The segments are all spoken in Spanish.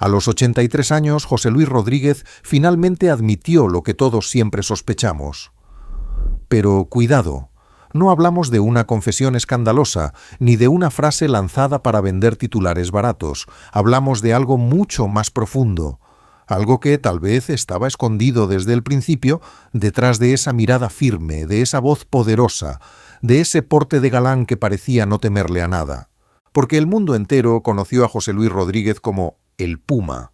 A los 83 años, José Luis Rodríguez finalmente admitió lo que todos siempre sospechamos. Pero cuidado, no hablamos de una confesión escandalosa, ni de una frase lanzada para vender titulares baratos. Hablamos de algo mucho más profundo, algo que tal vez estaba escondido desde el principio detrás de esa mirada firme, de esa voz poderosa, de ese porte de galán que parecía no temerle a nada. Porque el mundo entero conoció a José Luis Rodríguez como el Puma,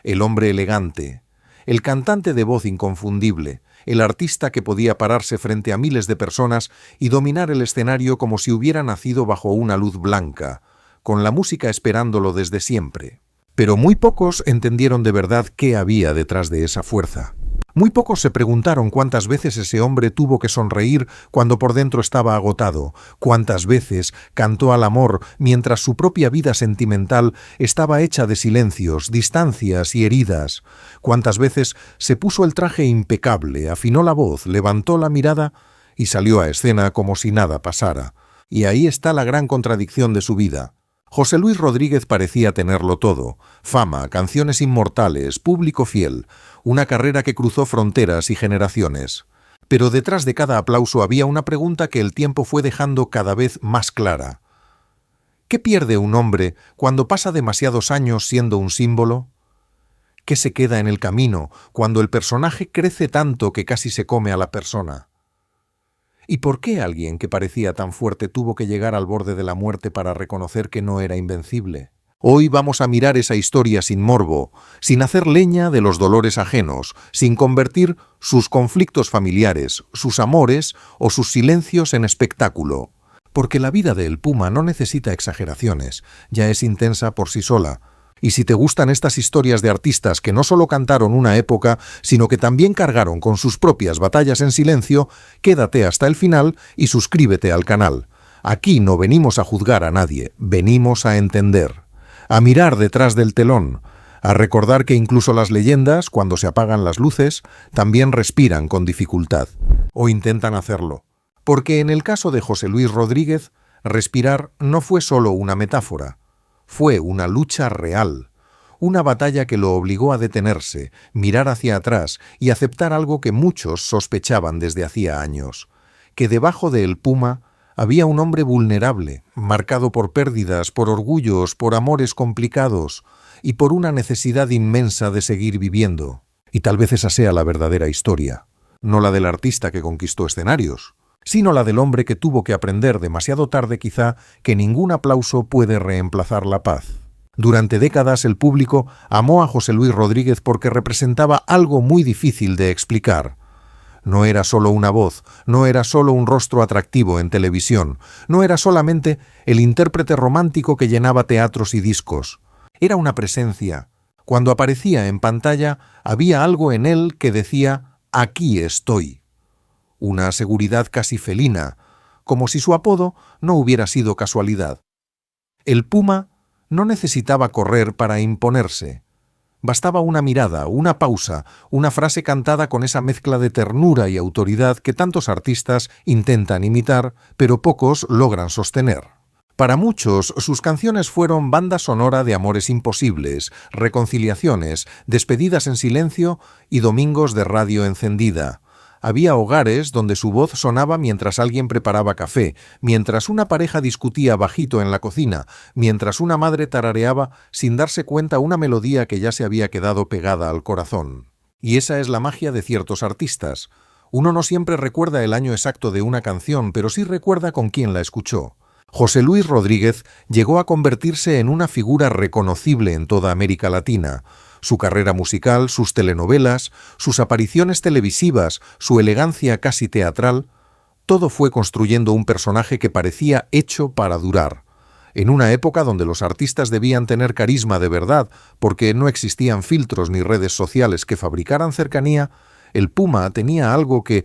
el hombre elegante, el cantante de voz inconfundible, el artista que podía pararse frente a miles de personas y dominar el escenario como si hubiera nacido bajo una luz blanca, con la música esperándolo desde siempre. Pero muy pocos entendieron de verdad qué había detrás de esa fuerza. Muy pocos se preguntaron cuántas veces ese hombre tuvo que sonreír cuando por dentro estaba agotado, cuántas veces cantó al amor mientras su propia vida sentimental estaba hecha de silencios, distancias y heridas, cuántas veces se puso el traje impecable, afinó la voz, levantó la mirada y salió a escena como si nada pasara. Y ahí está la gran contradicción de su vida. José Luis Rodríguez parecía tenerlo todo: fama, canciones inmortales, público fiel, una carrera que cruzó fronteras y generaciones. Pero detrás de cada aplauso había una pregunta que el tiempo fue dejando cada vez más clara. ¿Qué pierde un hombre cuando pasa demasiados años siendo un símbolo? ¿Qué se queda en el camino cuando el personaje crece tanto que casi se come a la persona? ¿Y por qué alguien que parecía tan fuerte tuvo que llegar al borde de la muerte para reconocer que no era invencible? Hoy vamos a mirar esa historia sin morbo, sin hacer leña de los dolores ajenos, sin convertir sus conflictos familiares, sus amores o sus silencios en espectáculo. Porque la vida del Puma no necesita exageraciones, ya es intensa por sí sola. Y si te gustan estas historias de artistas que no solo cantaron una época, sino que también cargaron con sus propias batallas en silencio, quédate hasta el final y suscríbete al canal. Aquí no venimos a juzgar a nadie, venimos a entender, a mirar detrás del telón, a recordar que incluso las leyendas, cuando se apagan las luces, también respiran con dificultad, o intentan hacerlo. Porque en el caso de José Luis Rodríguez, respirar no fue solo una metáfora. Fue una lucha real, una batalla que lo obligó a detenerse, mirar hacia atrás y aceptar algo que muchos sospechaban desde hacía años, que debajo de el Puma había un hombre vulnerable, marcado por pérdidas, por orgullos, por amores complicados y por una necesidad inmensa de seguir viviendo. Y tal vez esa sea la verdadera historia, no la del artista que conquistó escenarios, sino la del hombre que tuvo que aprender demasiado tarde quizá que ningún aplauso puede reemplazar la paz. Durante décadas el público amó a José Luis Rodríguez porque representaba algo muy difícil de explicar. No era solo una voz, no era solo un rostro atractivo en televisión, no era solamente el intérprete romántico que llenaba teatros y discos. Era una presencia. Cuando aparecía en pantalla había algo en él que decía «aquí estoy». Una seguridad casi felina, como si su apodo no hubiera sido casualidad. El Puma no necesitaba correr para imponerse. Bastaba una mirada, una pausa, una frase cantada con esa mezcla de ternura y autoridad que tantos artistas intentan imitar, pero pocos logran sostener. Para muchos, sus canciones fueron banda sonora de amores imposibles, reconciliaciones, despedidas en silencio y domingos de radio encendida. Había hogares donde su voz sonaba mientras alguien preparaba café, mientras una pareja discutía bajito en la cocina, mientras una madre tarareaba sin darse cuenta una melodía que ya se había quedado pegada al corazón. Y esa es la magia de ciertos artistas. Uno no siempre recuerda el año exacto de una canción, pero sí recuerda con quién la escuchó. José Luis Rodríguez llegó a convertirse en una figura reconocible en toda América Latina. Su carrera musical, sus telenovelas, sus apariciones televisivas, su elegancia casi teatral, todo fue construyendo un personaje que parecía hecho para durar. En una época donde los artistas debían tener carisma de verdad, porque no existían filtros ni redes sociales que fabricaran cercanía, el Puma tenía algo que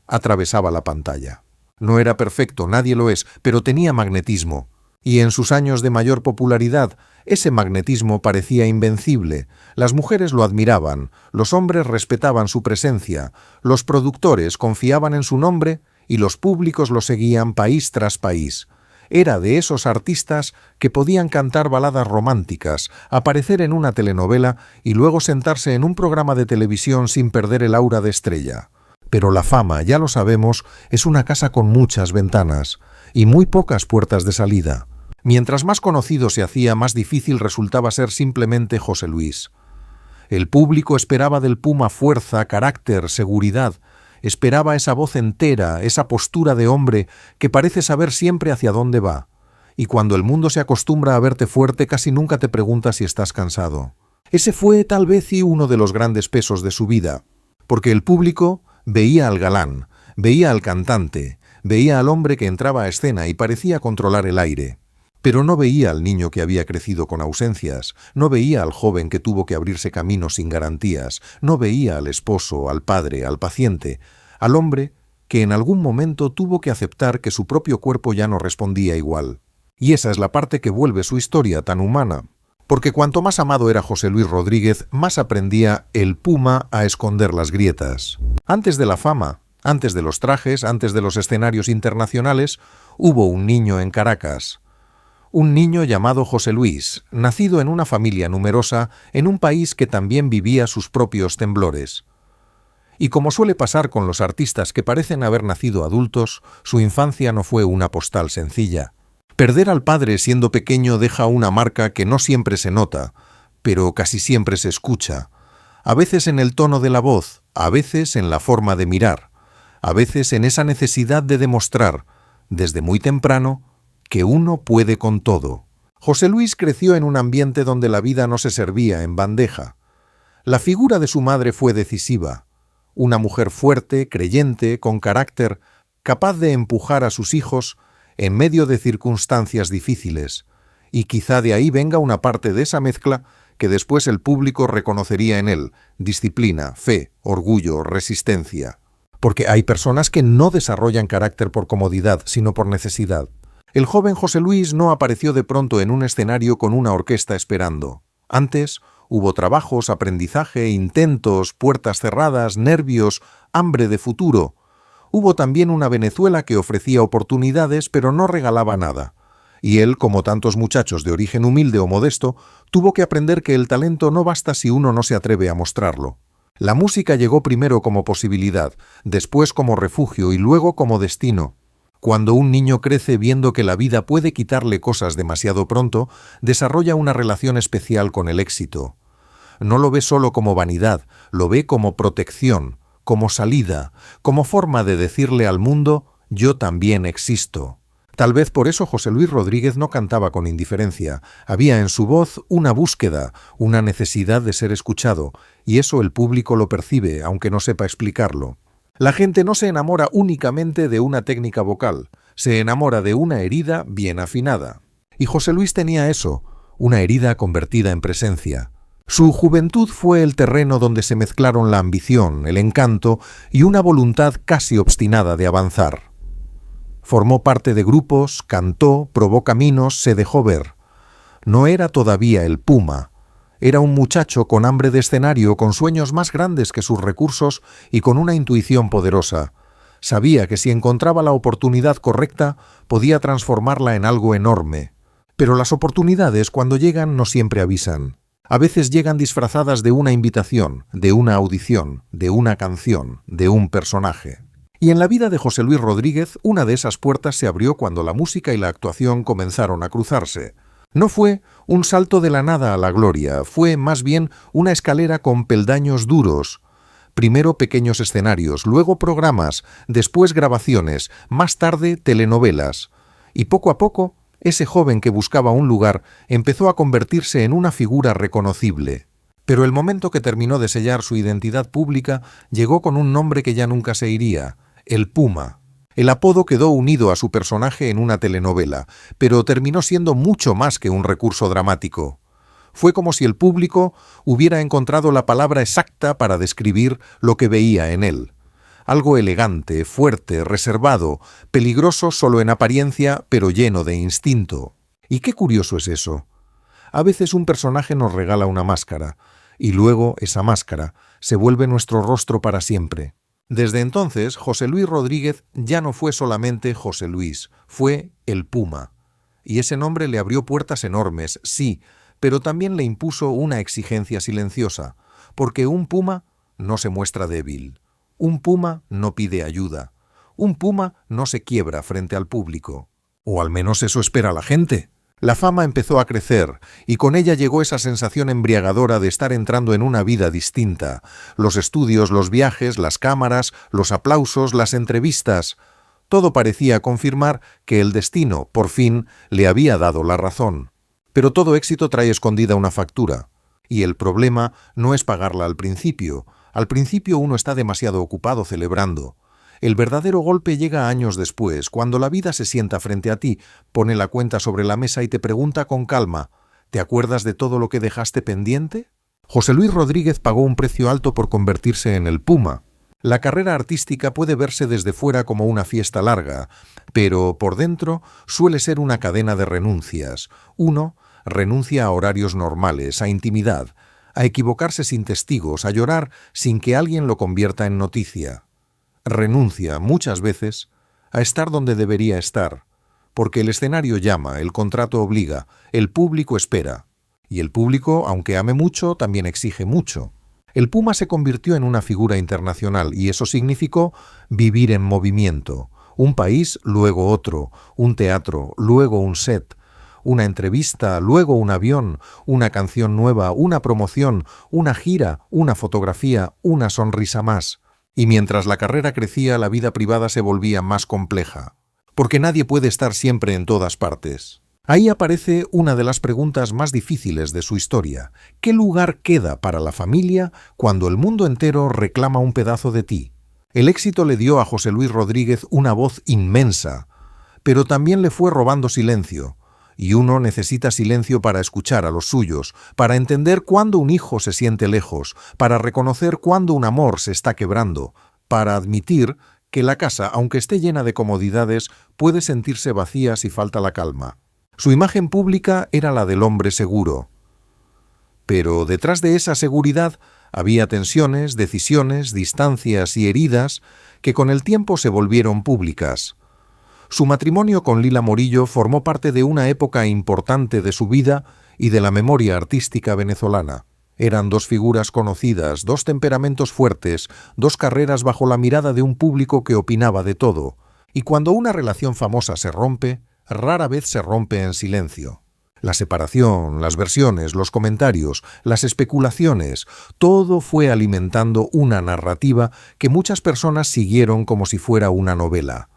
atravesaba la pantalla. No era perfecto, nadie lo es, pero tenía magnetismo. Y en sus años de mayor popularidad, ese magnetismo parecía invencible. Las mujeres lo admiraban, los hombres respetaban su presencia, los productores confiaban en su nombre y los públicos lo seguían país tras país. Era de esos artistas que podían cantar baladas románticas, aparecer en una telenovela y luego sentarse en un programa de televisión sin perder el aura de estrella. Pero la fama, ya lo sabemos, es una casa con muchas ventanas y muy pocas puertas de salida. Mientras más conocido se hacía, más difícil resultaba ser simplemente José Luis. El público esperaba del Puma fuerza, carácter, seguridad. Esperaba esa voz entera, esa postura de hombre que parece saber siempre hacia dónde va. Y cuando el mundo se acostumbra a verte fuerte, casi nunca te pregunta si estás cansado. Ese fue tal vez uno de los grandes pesos de su vida, porque el público veía al galán, veía al cantante, veía al hombre que entraba a escena y parecía controlar el aire. Pero no veía al niño que había crecido con ausencias, no veía al joven que tuvo que abrirse camino sin garantías, no veía al esposo, al padre, al paciente, al hombre que en algún momento tuvo que aceptar que su propio cuerpo ya no respondía igual. Y esa es la parte que vuelve su historia tan humana. Porque cuanto más amado era José Luis Rodríguez, más aprendía el Puma a esconder las grietas. Antes de la fama, antes de los trajes, antes de los escenarios internacionales, hubo un niño en Caracas. Un niño llamado José Luis, nacido en una familia numerosa, en un país que también vivía sus propios temblores. Y como suele pasar con los artistas que parecen haber nacido adultos, su infancia no fue una postal sencilla. Perder al padre siendo pequeño deja una marca que no siempre se nota, pero casi siempre se escucha. A veces en el tono de la voz, a veces en la forma de mirar, a veces en esa necesidad de demostrar, desde muy temprano, que uno puede con todo. José Luis creció en un ambiente donde la vida no se servía en bandeja. La figura de su madre fue decisiva. Una mujer fuerte, creyente, con carácter, capaz de empujar a sus hijos en medio de circunstancias difíciles. Y quizá de ahí venga una parte de esa mezcla que después el público reconocería en él: disciplina, fe, orgullo, resistencia. Porque hay personas que no desarrollan carácter por comodidad, sino por necesidad. El joven José Luis no apareció de pronto en un escenario con una orquesta esperando. Antes hubo trabajos, aprendizaje, intentos, puertas cerradas, nervios, hambre de futuro. Hubo también una Venezuela que ofrecía oportunidades pero no regalaba nada. Y él, como tantos muchachos de origen humilde o modesto, tuvo que aprender que el talento no basta si uno no se atreve a mostrarlo. La música llegó primero como posibilidad, después como refugio y luego como destino. Cuando un niño crece viendo que la vida puede quitarle cosas demasiado pronto, desarrolla una relación especial con el éxito. No lo ve solo como vanidad, lo ve como protección, como salida, como forma de decirle al mundo: yo también existo. Tal vez por eso José Luis Rodríguez no cantaba con indiferencia. Había en su voz una búsqueda, una necesidad de ser escuchado, y eso el público lo percibe, aunque no sepa explicarlo. La gente no se enamora únicamente de una técnica vocal, se enamora de una herida bien afinada. Y José Luis tenía eso, una herida convertida en presencia. Su juventud fue el terreno donde se mezclaron la ambición, el encanto y una voluntad casi obstinada de avanzar. Formó parte de grupos, cantó, probó caminos, se dejó ver. No era todavía el Puma. Era un muchacho con hambre de escenario, con sueños más grandes que sus recursos y con una intuición poderosa. Sabía que si encontraba la oportunidad correcta, podía transformarla en algo enorme. Pero las oportunidades, cuando llegan, no siempre avisan. A veces llegan disfrazadas de una invitación, de una audición, de una canción, de un personaje. Y en la vida de José Luis Rodríguez, una de esas puertas se abrió cuando la música y la actuación comenzaron a cruzarse. No fue un salto de la nada a la gloria, fue más bien una escalera con peldaños duros. Primero pequeños escenarios, luego programas, después grabaciones, más tarde telenovelas. Y poco a poco, ese joven que buscaba un lugar empezó a convertirse en una figura reconocible. Pero el momento que terminó de sellar su identidad pública llegó con un nombre que ya nunca se iría: el Puma. El apodo quedó unido a su personaje en una telenovela, pero terminó siendo mucho más que un recurso dramático. Fue como si el público hubiera encontrado la palabra exacta para describir lo que veía en él. Algo elegante, fuerte, reservado, peligroso solo en apariencia, pero lleno de instinto. Y qué curioso es eso. A veces un personaje nos regala una máscara, y luego esa máscara se vuelve nuestro rostro para siempre. Desde entonces, José Luis Rodríguez ya no fue solamente José Luis, fue el Puma. Y ese nombre le abrió puertas enormes, sí, pero también le impuso una exigencia silenciosa, porque un puma no se muestra débil, un puma no pide ayuda, un puma no se quiebra frente al público. O al menos eso espera la gente. La fama empezó a crecer, y con ella llegó esa sensación embriagadora de estar entrando en una vida distinta. Los estudios, los viajes, las cámaras, los aplausos, las entrevistas. Todo parecía confirmar que el destino, por fin, le había dado la razón. Pero todo éxito trae escondida una factura. Y el problema no es pagarla al principio. Al principio uno está demasiado ocupado celebrando. El verdadero golpe llega años después, cuando la vida se sienta frente a ti, pone la cuenta sobre la mesa y te pregunta con calma, ¿te acuerdas de todo lo que dejaste pendiente? José Luis Rodríguez pagó un precio alto por convertirse en el Puma. La carrera artística puede verse desde fuera como una fiesta larga, pero por dentro suele ser una cadena de renuncias. Uno renuncia a horarios normales, a intimidad, a equivocarse sin testigos, a llorar sin que alguien lo convierta en noticia. Renuncia, muchas veces, a estar donde debería estar, porque el escenario llama, el contrato obliga, el público espera. Y el público, aunque ame mucho, también exige mucho. El Puma se convirtió en una figura internacional y eso significó vivir en movimiento. Un país, luego otro, un teatro, luego un set, una entrevista, luego un avión, una canción nueva, una promoción, una gira, una fotografía, una sonrisa más. Y mientras la carrera crecía, la vida privada se volvía más compleja, porque nadie puede estar siempre en todas partes. Ahí aparece una de las preguntas más difíciles de su historia. ¿Qué lugar queda para la familia cuando el mundo entero reclama un pedazo de ti? El éxito le dio a José Luis Rodríguez una voz inmensa, pero también le fue robando silencio. Y uno necesita silencio para escuchar a los suyos, para entender cuándo un hijo se siente lejos, para reconocer cuándo un amor se está quebrando, para admitir que la casa, aunque esté llena de comodidades, puede sentirse vacía si falta la calma. Su imagen pública era la del hombre seguro. Pero detrás de esa seguridad había tensiones, decisiones, distancias y heridas que con el tiempo se volvieron públicas. Su matrimonio con Lila Morillo formó parte de una época importante de su vida y de la memoria artística venezolana. Eran dos figuras conocidas, dos temperamentos fuertes, dos carreras bajo la mirada de un público que opinaba de todo. Y cuando una relación famosa se rompe, rara vez se rompe en silencio. La separación, las versiones, los comentarios, las especulaciones, todo fue alimentando una narrativa que muchas personas siguieron como si fuera una novela.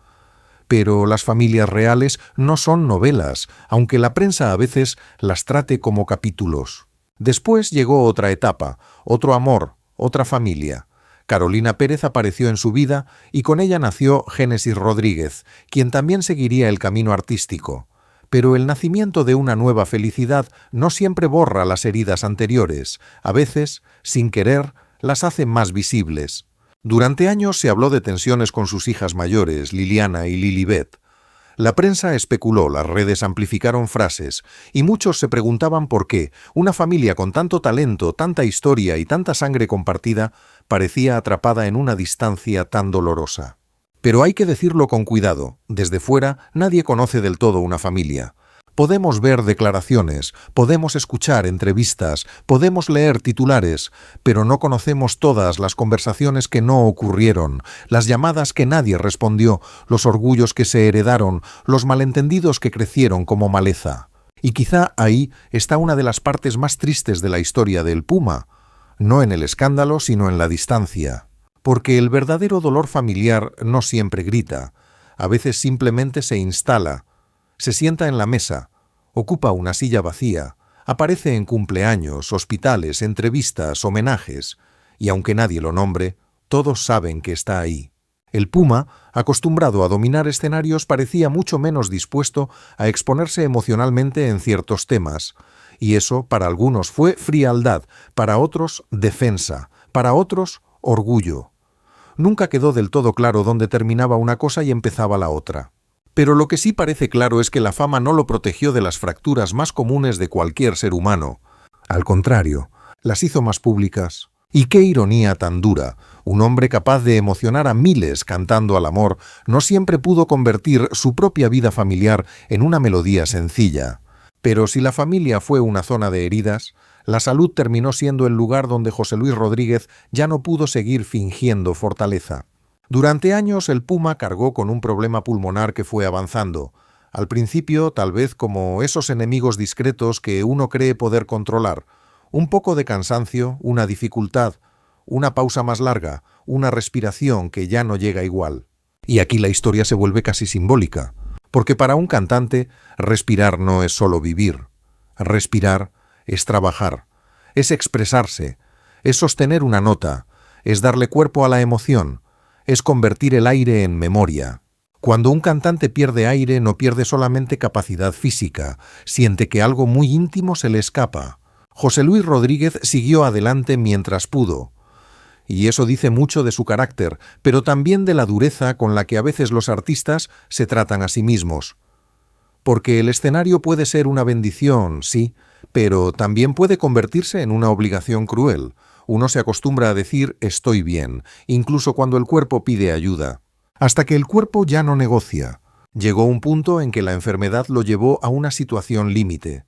Pero las familias reales no son novelas, aunque la prensa a veces las trate como capítulos. Después llegó otra etapa, otro amor, otra familia. Carolina Pérez apareció en su vida y con ella nació Génesis Rodríguez, quien también seguiría el camino artístico. Pero el nacimiento de una nueva felicidad no siempre borra las heridas anteriores, a veces, sin querer, las hace más visibles. Durante años se habló de tensiones con sus hijas mayores, Liliana y Lilibet. La prensa especuló, las redes amplificaron frases, y muchos se preguntaban por qué una familia con tanto talento, tanta historia y tanta sangre compartida parecía atrapada en una distancia tan dolorosa. Pero hay que decirlo con cuidado, desde fuera nadie conoce del todo una familia. Podemos ver declaraciones, podemos escuchar entrevistas, podemos leer titulares, pero no conocemos todas las conversaciones que no ocurrieron, las llamadas que nadie respondió, los orgullos que se heredaron, los malentendidos que crecieron como maleza. Y quizá ahí está una de las partes más tristes de la historia del Puma, no en el escándalo, sino en la distancia. Porque el verdadero dolor familiar no siempre grita, a veces simplemente se instala, se sienta en la mesa, ocupa una silla vacía, aparece en cumpleaños, hospitales, entrevistas, homenajes, y aunque nadie lo nombre, todos saben que está ahí. El Puma, acostumbrado a dominar escenarios, parecía mucho menos dispuesto a exponerse emocionalmente en ciertos temas, y eso para algunos fue frialdad, para otros defensa, para otros orgullo. Nunca quedó del todo claro dónde terminaba una cosa y empezaba la otra. Pero lo que sí parece claro es que la fama no lo protegió de las fracturas más comunes de cualquier ser humano. Al contrario, las hizo más públicas Y qué ironía tan dura. Un hombre capaz de emocionar a miles cantando al amor no siempre pudo convertir su propia vida familiar en una melodía sencilla. Pero si la familia fue una zona de heridas, la salud terminó siendo el lugar donde José Luis Rodríguez ya no pudo seguir fingiendo fortaleza. Durante años el Puma cargó con un problema pulmonar que fue avanzando. Al principio, tal vez como esos enemigos discretos que uno cree poder controlar. Un poco de cansancio, una dificultad, una pausa más larga, una respiración que ya no llega igual. Y aquí la historia se vuelve casi simbólica, porque para un cantante, respirar no es solo vivir. Respirar es trabajar, es expresarse, es sostener una nota, es darle cuerpo a la emoción, es convertir el aire en memoria. Cuando un cantante pierde aire, no pierde solamente capacidad física, siente que algo muy íntimo se le escapa. José Luis Rodríguez siguió adelante mientras pudo. Y eso dice mucho de su carácter, pero también de la dureza con la que a veces los artistas se tratan a sí mismos. Porque el escenario puede ser una bendición, sí, pero también puede convertirse en una obligación cruel. Uno se acostumbra a decir «estoy bien», incluso cuando el cuerpo pide ayuda. Hasta que el cuerpo ya no negocia. Llegó un punto en que la enfermedad lo llevó a una situación límite.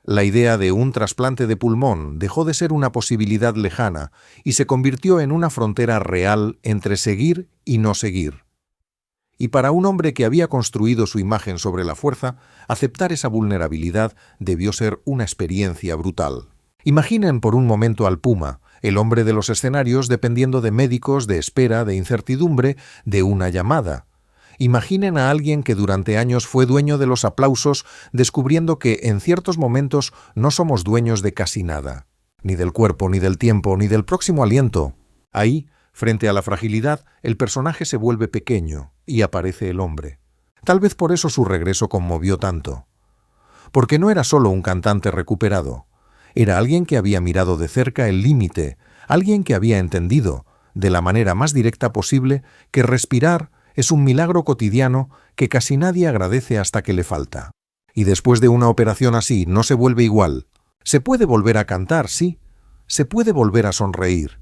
La idea de un trasplante de pulmón dejó de ser una posibilidad lejana y se convirtió en una frontera real entre seguir y no seguir. Y para un hombre que había construido su imagen sobre la fuerza, aceptar esa vulnerabilidad debió ser una experiencia brutal. Imaginen por un momento al Puma, el hombre de los escenarios dependiendo de médicos, de espera, de incertidumbre, de una llamada. Imaginen a alguien que durante años fue dueño de los aplausos, descubriendo que en ciertos momentos no somos dueños de casi nada, ni del cuerpo, ni del tiempo, ni del próximo aliento. Ahí, frente a la fragilidad, el personaje se vuelve pequeño y aparece el hombre. Tal vez por eso su regreso conmovió tanto. Porque no era solo un cantante recuperado. Era alguien que había mirado de cerca el límite, alguien que había entendido, de la manera más directa posible, que respirar es un milagro cotidiano que casi nadie agradece hasta que le falta. Y después de una operación así no se vuelve igual. Se puede volver a cantar, sí. Se puede volver a sonreír.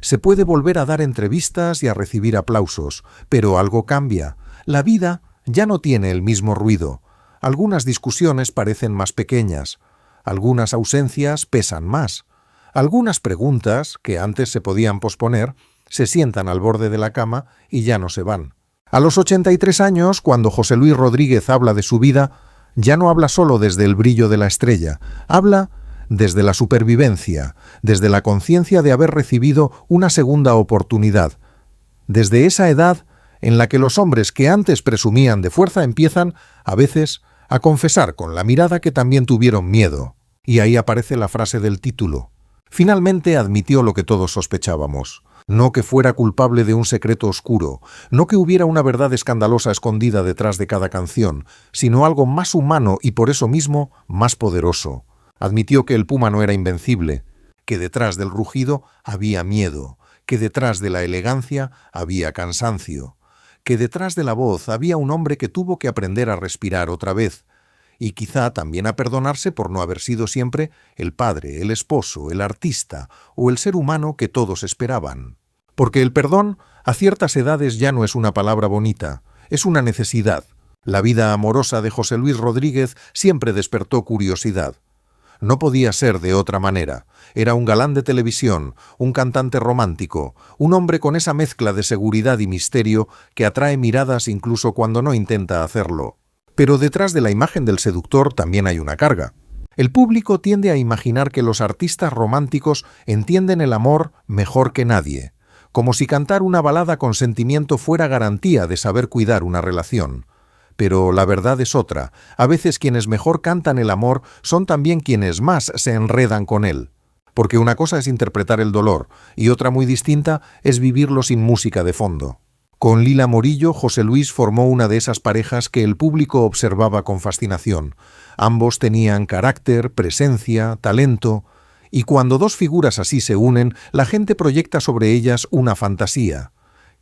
Se puede volver a dar entrevistas y a recibir aplausos, pero algo cambia. La vida ya no tiene el mismo ruido. Algunas discusiones parecen más pequeñas. Algunas ausencias pesan más. Algunas preguntas, que antes se podían posponer, se sientan al borde de la cama y ya no se van. A los 83 años, cuando José Luis Rodríguez habla de su vida, ya no habla solo desde el brillo de la estrella, habla desde la supervivencia, desde la conciencia de haber recibido una segunda oportunidad, desde esa edad en la que los hombres que antes presumían de fuerza empiezan, a veces, a confesar con la mirada que también tuvieron miedo. Y ahí aparece la frase del título. Finalmente admitió lo que todos sospechábamos. No que fuera culpable de un secreto oscuro, no que hubiera una verdad escandalosa escondida detrás de cada canción, sino algo más humano y por eso mismo más poderoso. Admitió que el Puma no era invencible, que detrás del rugido había miedo, que detrás de la elegancia había cansancio, que detrás de la voz había un hombre que tuvo que aprender a respirar otra vez, y quizá también a perdonarse por no haber sido siempre el padre, el esposo, el artista o el ser humano que todos esperaban. Porque el perdón a ciertas edades ya no es una palabra bonita, es una necesidad. La vida amorosa de José Luis Rodríguez siempre despertó curiosidad. No podía ser de otra manera. Era un galán de televisión, un cantante romántico, un hombre con esa mezcla de seguridad y misterio que atrae miradas incluso cuando no intenta hacerlo. Pero detrás de la imagen del seductor también hay una carga. El público tiende a imaginar que los artistas románticos entienden el amor mejor que nadie, como si cantar una balada con sentimiento fuera garantía de saber cuidar una relación. Pero la verdad es otra. A veces quienes mejor cantan el amor son también quienes más se enredan con él. Porque una cosa es interpretar el dolor y otra muy distinta es vivirlo sin música de fondo. Con Lila Morillo, José Luis formó una de esas parejas que el público observaba con fascinación. Ambos tenían carácter, presencia, talento, y cuando dos figuras así se unen, la gente proyecta sobre ellas una fantasía.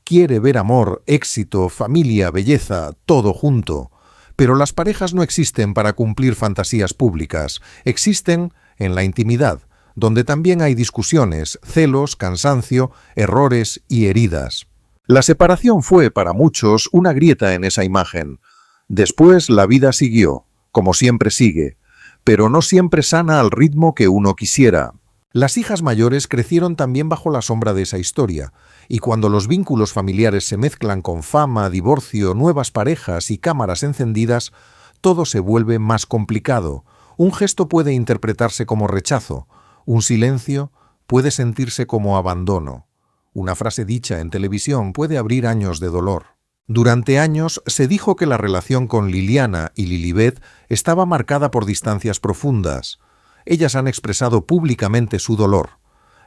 Quiere ver amor, éxito, familia, belleza, todo junto. Pero las parejas no existen para cumplir fantasías públicas, existen en la intimidad, donde también hay discusiones, celos, cansancio, errores y heridas. La separación fue, para muchos, una grieta en esa imagen. Después la vida siguió, como siempre sigue, pero no siempre sana al ritmo que uno quisiera. Las hijas mayores crecieron también bajo la sombra de esa historia, y cuando los vínculos familiares se mezclan con fama, divorcio, nuevas parejas y cámaras encendidas, todo se vuelve más complicado. Un gesto puede interpretarse como rechazo, un silencio puede sentirse como abandono. Una frase dicha en televisión puede abrir años de dolor. Durante años se dijo que la relación con Liliana y Lilibet estaba marcada por distancias profundas. Ellas han expresado públicamente su dolor.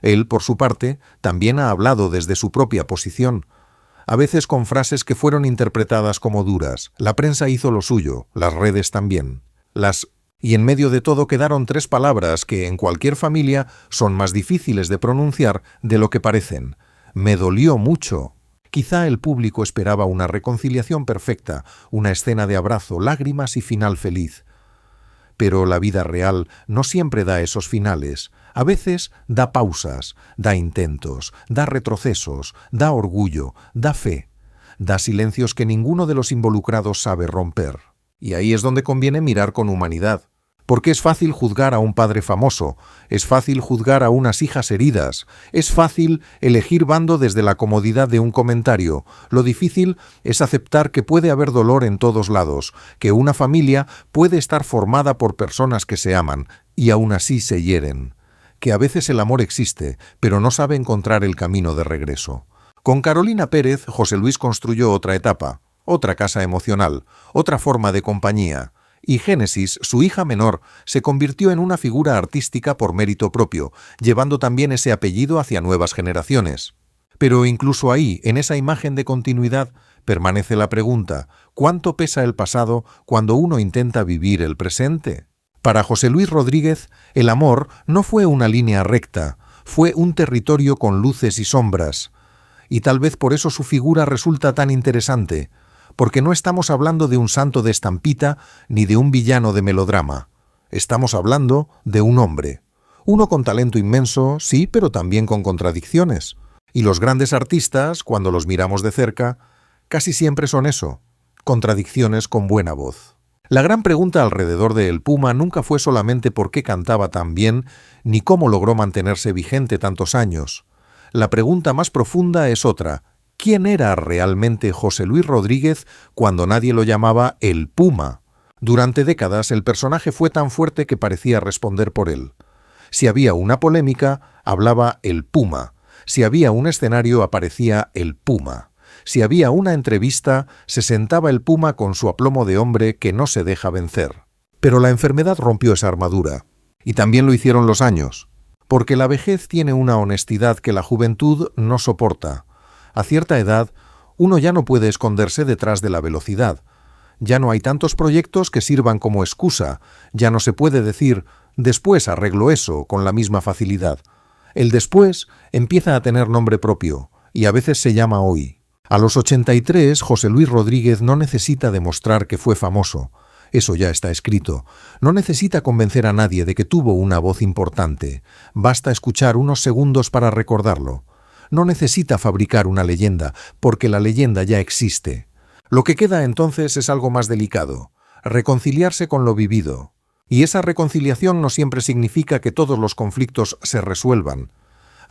Él, por su parte, también ha hablado desde su propia posición, a veces con frases que fueron interpretadas como duras. La prensa hizo lo suyo, las redes también. Y en medio de todo quedaron 3 palabras que, en cualquier familia, son más difíciles de pronunciar de lo que parecen. Me dolió mucho. Quizá el público esperaba una reconciliación perfecta, una escena de abrazo, lágrimas y final feliz. Pero la vida real no siempre da esos finales. A veces da pausas, da intentos, da retrocesos, da orgullo, da fe, da silencios que ninguno de los involucrados sabe romper. Y ahí es donde conviene mirar con humanidad. Porque es fácil juzgar a un padre famoso, es fácil juzgar a unas hijas heridas, es fácil elegir bando desde la comodidad de un comentario. Lo difícil es aceptar que puede haber dolor en todos lados, que una familia puede estar formada por personas que se aman y aún así se hieren. Que a veces el amor existe, pero no sabe encontrar el camino de regreso. Con Carolina Pérez, José Luis construyó otra etapa, otra casa emocional, otra forma de compañía. Y Génesis, su hija menor, se convirtió en una figura artística por mérito propio, llevando también ese apellido hacia nuevas generaciones. Pero incluso ahí, en esa imagen de continuidad, permanece la pregunta: ¿cuánto pesa el pasado cuando uno intenta vivir el presente? Para José Luis Rodríguez, el amor no fue una línea recta, fue un territorio con luces y sombras. Y tal vez por eso su figura resulta tan interesante, porque no estamos hablando de un santo de estampita ni de un villano de melodrama. Estamos hablando de un hombre. Uno con talento inmenso, sí, pero también con contradicciones. Y los grandes artistas, cuando los miramos de cerca, casi siempre son eso, contradicciones con buena voz. La gran pregunta alrededor de El Puma nunca fue solamente por qué cantaba tan bien, ni cómo logró mantenerse vigente tantos años. La pregunta más profunda es otra: ¿quién era realmente José Luis Rodríguez cuando nadie lo llamaba El Puma? Durante décadas el personaje fue tan fuerte que parecía responder por él. Si había una polémica, hablaba El Puma. Si había un escenario, aparecía El Puma. Si había una entrevista, se sentaba El Puma con su aplomo de hombre que no se deja vencer. Pero la enfermedad rompió esa armadura. Y también lo hicieron los años. Porque la vejez tiene una honestidad que la juventud no soporta. A cierta edad, uno ya no puede esconderse detrás de la velocidad. Ya no hay tantos proyectos que sirvan como excusa. Ya no se puede decir, después arreglo eso, con la misma facilidad. El después empieza a tener nombre propio, y a veces se llama hoy. A los 83, José Luis Rodríguez no necesita demostrar que fue famoso. Eso ya está escrito. No necesita convencer a nadie de que tuvo una voz importante. Basta escuchar unos segundos para recordarlo. No necesita fabricar una leyenda, porque la leyenda ya existe. Lo que queda entonces es algo más delicado: reconciliarse con lo vivido. Y esa reconciliación no siempre significa que todos los conflictos se resuelvan.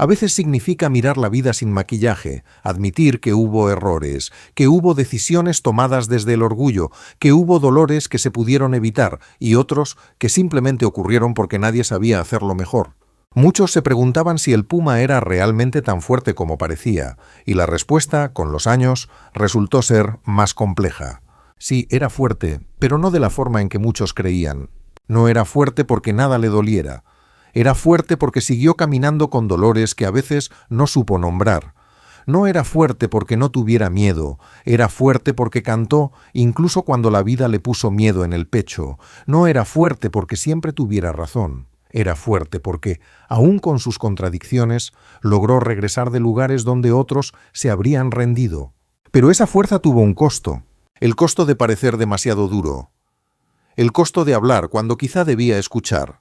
A veces significa mirar la vida sin maquillaje, admitir que hubo errores, que hubo decisiones tomadas desde el orgullo, que hubo dolores que se pudieron evitar y otros que simplemente ocurrieron porque nadie sabía hacerlo mejor. Muchos se preguntaban si el Puma era realmente tan fuerte como parecía, y la respuesta, con los años, resultó ser más compleja. Sí, era fuerte, pero no de la forma en que muchos creían. No era fuerte porque nada le doliera. Era fuerte porque siguió caminando con dolores que a veces no supo nombrar. No era fuerte porque no tuviera miedo. Era fuerte porque cantó incluso cuando la vida le puso miedo en el pecho. No era fuerte porque siempre tuviera razón. Era fuerte porque, aun con sus contradicciones, logró regresar de lugares donde otros se habrían rendido. Pero esa fuerza tuvo un costo. El costo de parecer demasiado duro. El costo de hablar cuando quizá debía escuchar.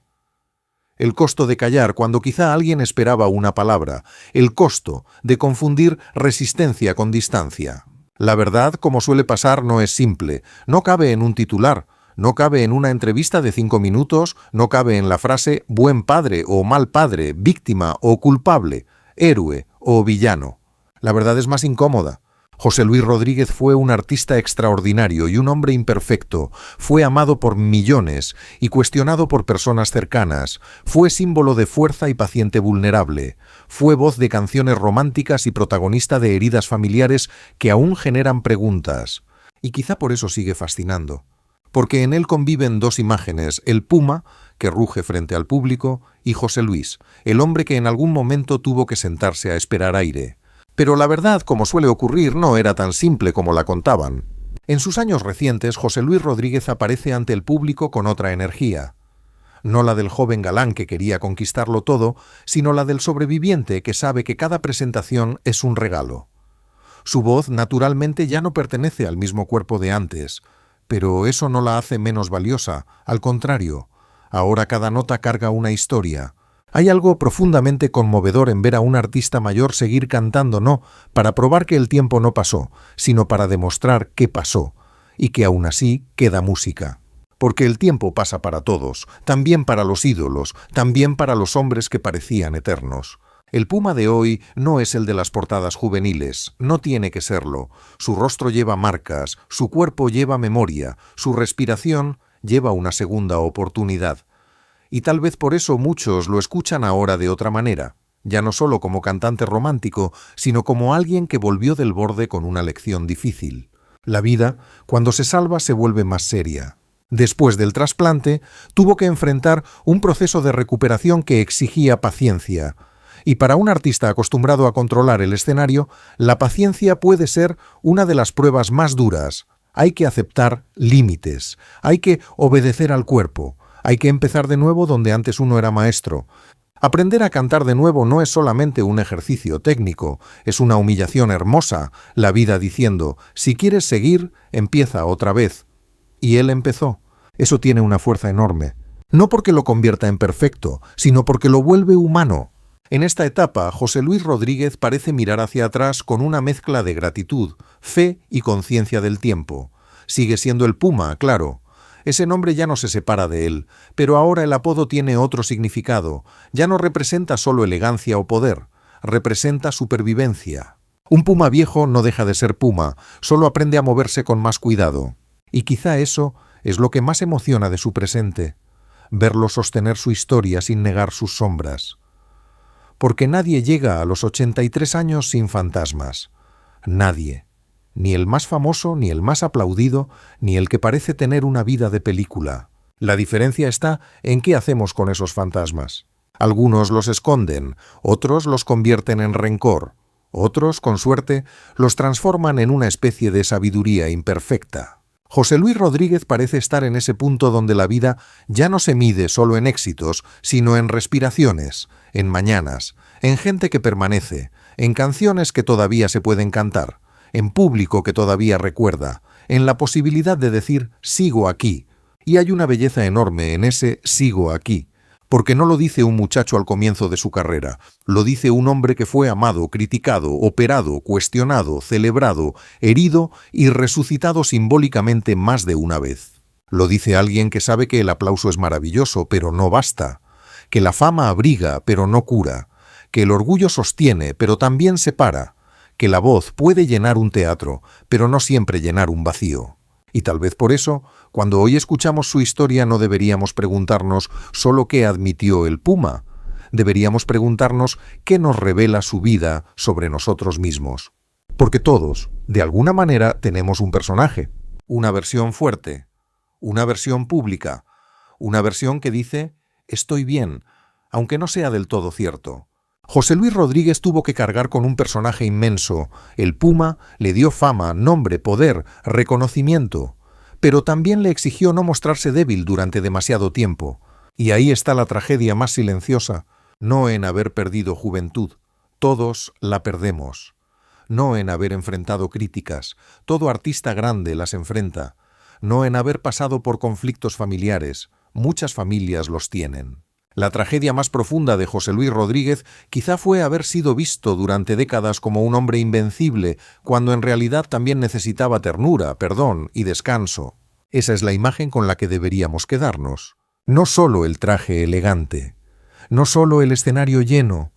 El costo de callar cuando quizá alguien esperaba una palabra. El costo de confundir resistencia con distancia. La verdad, como suele pasar, no es simple. No cabe en un titular. No cabe en una entrevista de 5 minutos. No cabe en la frase buen padre o mal padre, víctima o culpable, héroe o villano. La verdad es más incómoda. José Luis Rodríguez fue un artista extraordinario y un hombre imperfecto. Fue amado por millones y cuestionado por personas cercanas. Fue símbolo de fuerza y paciente vulnerable. Fue voz de canciones románticas y protagonista de heridas familiares que aún generan preguntas. Y quizá por eso sigue fascinando. Porque en él conviven dos imágenes, el puma, que ruge frente al público, y José Luis, el hombre que en algún momento tuvo que sentarse a esperar aire. Pero la verdad, como suele ocurrir, no era tan simple como la contaban. En sus años recientes, José Luis Rodríguez aparece ante el público con otra energía. No la del joven galán que quería conquistarlo todo, sino la del sobreviviente que sabe que cada presentación es un regalo. Su voz, naturalmente, ya no pertenece al mismo cuerpo de antes, pero eso no la hace menos valiosa, al contrario. Ahora cada nota carga una historia. Hay algo profundamente conmovedor en ver a un artista mayor seguir cantando, no para probar que el tiempo no pasó, sino para demostrar que pasó, y que aún así queda música. Porque el tiempo pasa para todos, también para los ídolos, también para los hombres que parecían eternos. El Puma de hoy no es el de las portadas juveniles, no tiene que serlo. Su rostro lleva marcas, su cuerpo lleva memoria, su respiración lleva una segunda oportunidad. Y tal vez por eso muchos lo escuchan ahora de otra manera, ya no solo como cantante romántico, sino como alguien que volvió del borde con una lección difícil. La vida, cuando se salva, se vuelve más seria. Después del trasplante, tuvo que enfrentar un proceso de recuperación que exigía paciencia. Y para un artista acostumbrado a controlar el escenario, la paciencia puede ser una de las pruebas más duras. Hay que aceptar límites, hay que obedecer al cuerpo. Hay que empezar de nuevo donde antes uno era maestro. Aprender a cantar de nuevo no es solamente un ejercicio técnico, es una humillación hermosa, la vida diciendo, si quieres seguir, empieza otra vez. Y él empezó. Eso tiene una fuerza enorme. No porque lo convierta en perfecto, sino porque lo vuelve humano. En esta etapa, José Luis Rodríguez parece mirar hacia atrás con una mezcla de gratitud, fe y conciencia del tiempo. Sigue siendo el Puma, claro. Ese nombre ya no se separa de él, pero ahora el apodo tiene otro significado. Ya no representa solo elegancia o poder, representa supervivencia. Un puma viejo no deja de ser puma, solo aprende a moverse con más cuidado. Y quizá eso es lo que más emociona de su presente, verlo sostener su historia sin negar sus sombras. Porque nadie llega a los 83 años sin fantasmas. Nadie. Ni el más famoso, ni el más aplaudido, ni el que parece tener una vida de película. La diferencia está en qué hacemos con esos fantasmas. Algunos los esconden, otros los convierten en rencor, otros, con suerte, los transforman en una especie de sabiduría imperfecta. José Luis Rodríguez parece estar en ese punto donde la vida ya no se mide solo en éxitos, sino en respiraciones, en mañanas, en gente que permanece, en canciones que todavía se pueden cantar, en público que todavía recuerda, en la posibilidad de decir «sigo aquí». Y hay una belleza enorme en ese «sigo aquí», porque no lo dice un muchacho al comienzo de su carrera, lo dice un hombre que fue amado, criticado, operado, cuestionado, celebrado, herido y resucitado simbólicamente más de una vez. Lo dice alguien que sabe que el aplauso es maravilloso, pero no basta, que la fama abriga, pero no cura, que el orgullo sostiene, pero también separa, que la voz puede llenar un teatro, pero no siempre llenar un vacío. Y tal vez por eso, cuando hoy escuchamos su historia no deberíamos preguntarnos solo qué admitió el Puma. Deberíamos preguntarnos qué nos revela su vida sobre nosotros mismos. Porque todos, de alguna manera, tenemos un personaje, una versión fuerte, una versión pública, una versión que dice «estoy bien», aunque no sea del todo cierto. José Luis Rodríguez tuvo que cargar con un personaje inmenso. El Puma le dio fama, nombre, poder, reconocimiento, pero también le exigió no mostrarse débil durante demasiado tiempo. Y ahí está la tragedia más silenciosa, no en haber perdido juventud, todos la perdemos. No en haber enfrentado críticas, todo artista grande las enfrenta. No en haber pasado por conflictos familiares, muchas familias los tienen. La tragedia más profunda de José Luis Rodríguez quizá fue haber sido visto durante décadas como un hombre invencible, cuando en realidad también necesitaba ternura, perdón y descanso. Esa es la imagen con la que deberíamos quedarnos. No solo el traje elegante, no solo el escenario lleno,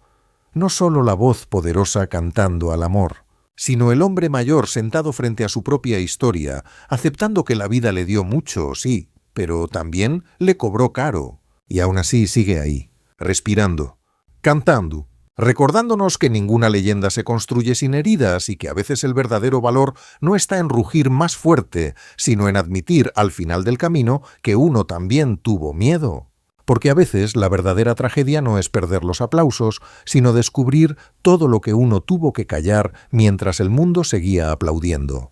no solo la voz poderosa cantando al amor, sino el hombre mayor sentado frente a su propia historia, aceptando que la vida le dio mucho, sí, pero también le cobró caro. Y aún así sigue ahí, respirando, cantando, recordándonos que ninguna leyenda se construye sin heridas y que a veces el verdadero valor no está en rugir más fuerte, sino en admitir al final del camino que uno también tuvo miedo. Porque a veces la verdadera tragedia no es perder los aplausos, sino descubrir todo lo que uno tuvo que callar mientras el mundo seguía aplaudiendo.